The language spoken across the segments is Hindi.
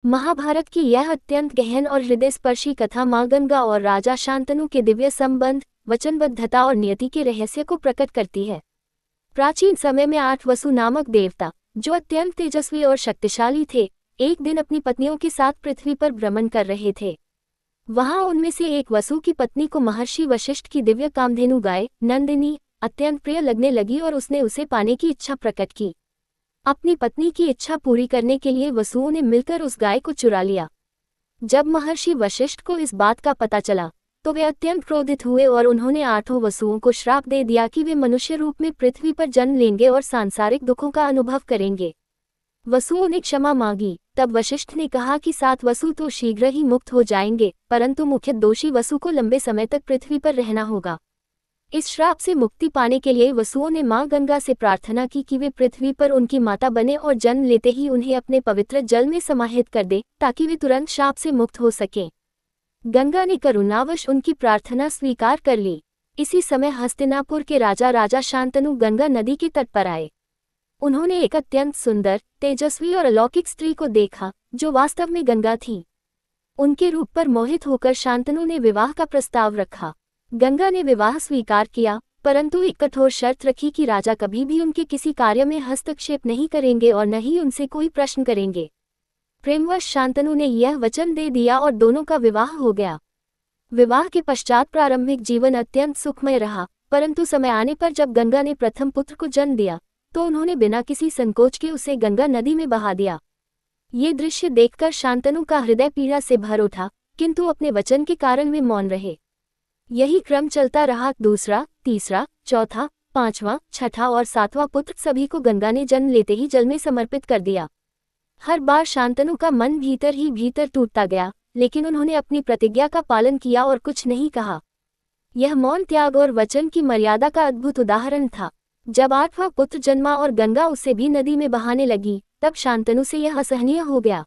महाभारत की यह अत्यंत गहन और हृदयस्पर्शी कथा माँ गंगा और राजा शांतनु के दिव्य संबंध, वचनबद्धता और नियति के रहस्य को प्रकट करती है। प्राचीन समय में 8 वसु नामक देवता, जो अत्यंत तेजस्वी और शक्तिशाली थे, एक दिन अपनी पत्नियों के साथ पृथ्वी पर भ्रमण कर रहे थे। वहां उनमें से एक वसु की पत्नी को महर्षि वशिष्ठ की दिव्य कामधेनु गाय नंदिनी अत्यंत प्रिय लगने लगी और उसने उसे पाने की इच्छा प्रकट की। अपनी पत्नी की इच्छा पूरी करने के लिए वसुओं ने मिलकर उस गाय को चुरा लिया। जब महर्षि वशिष्ठ को इस बात का पता चला तो वे अत्यंत क्रोधित हुए और उन्होंने 8 वसुओं को श्राप दे दिया कि वे मनुष्य रूप में पृथ्वी पर जन्म लेंगे और सांसारिक दुखों का अनुभव करेंगे। वसुओं ने क्षमा मांगी। तब वशिष्ठ ने कहा कि 7 वसु तो शीघ्र ही मुक्त हो जाएंगे, परंतु मुख्य दोषी वसु को लंबे समय तक पृथ्वी पर रहना होगा। इस श्राप से मुक्ति पाने के लिए वसुओं ने मां गंगा से प्रार्थना की कि वे पृथ्वी पर उनकी माता बने और जन्म लेते ही उन्हें अपने पवित्र जल में समाहित कर दे, ताकि वे तुरंत श्राप से मुक्त हो सकें। गंगा ने करुणावश उनकी प्रार्थना स्वीकार कर ली। इसी समय हस्तिनापुर के राजा शांतनु गंगा नदी के तट पर आए। उन्होंने एक अत्यंत सुंदर, तेजस्वी और अलौकिक स्त्री को देखा, जो वास्तव में गंगा थी। उनके रूप पर मोहित होकर शांतनु ने विवाह का प्रस्ताव रखा। गंगा ने विवाह स्वीकार किया, परंतु एक कठोर शर्त रखी कि राजा कभी भी उनके किसी कार्य में हस्तक्षेप नहीं करेंगे और न ही उनसे कोई प्रश्न करेंगे। प्रेमवश शांतनु ने यह वचन दे दिया और दोनों का विवाह हो गया। विवाह के पश्चात प्रारंभिक जीवन अत्यंत सुखमय रहा, परंतु समय आने पर जब गंगा ने प्रथम पुत्र को जन्म दिया तो उन्होंने बिना किसी संकोच के उसे गंगा नदी में बहा दिया। ये दृश्य देखकर शांतनु का हृदय पीड़ा से भर उठा, किंतु अपने वचन के कारण वे मौन रहे। यही क्रम चलता रहा। दूसरा, तीसरा, चौथा, 5वां, 6ठा और 7वां पुत्र सभी को गंगा ने जन्म लेते ही जल में समर्पित कर दिया। हर बार शांतनु का मन भीतर ही भीतर टूटता गया, लेकिन उन्होंने अपनी प्रतिज्ञा का पालन किया और कुछ नहीं कहा। यह मौन त्याग और वचन की मर्यादा का अद्भुत उदाहरण था। जब 8वां पुत्र जन्मा और गंगा उसे भी नदी में बहाने लगी, तब शांतनु से यह असहनीय हो गया।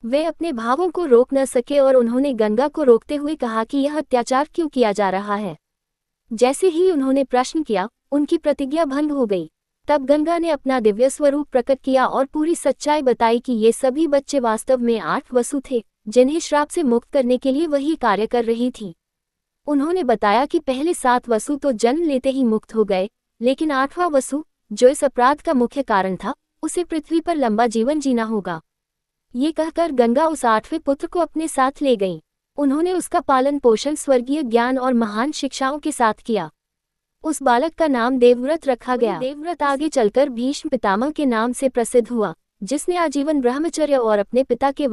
वे अपने भावों को रोक न सके और उन्होंने गंगा को रोकते हुए कहा कि यह अत्याचार क्यों किया जा रहा है। जैसे ही उन्होंने प्रश्न किया, उनकी प्रतिज्ञा भंग हो गई। तब गंगा ने अपना दिव्य स्वरूप प्रकट किया और पूरी सच्चाई बताई कि ये सभी बच्चे वास्तव में 8 वसु थे, जिन्हें श्राप से मुक्त करने के लिए वही कार्य कर रही थी। उन्होंने बताया कि पहले 7 वसु तो जन्म लेते ही मुक्त हो गए, लेकिन 8वां वसु, जो इस अपराध का मुख्य कारण था, उसे पृथ्वी पर लंबा जीवन जीना होगा। ये कहकर गंगा उस 8वें पुत्र को अपने साथ ले गईं। उन्होंने उसका पालन पोषण स्वर्गीय ज्ञान और महान शिक्षाओं के साथ किया। उस बालक का नाम देवव्रत रखा गया। देवव्रत आगे चलकर भीष्म पितामह के नाम से प्रसिद्ध हुआ, जिसने आजीवन ब्रह्मचर्य और अपने पिता के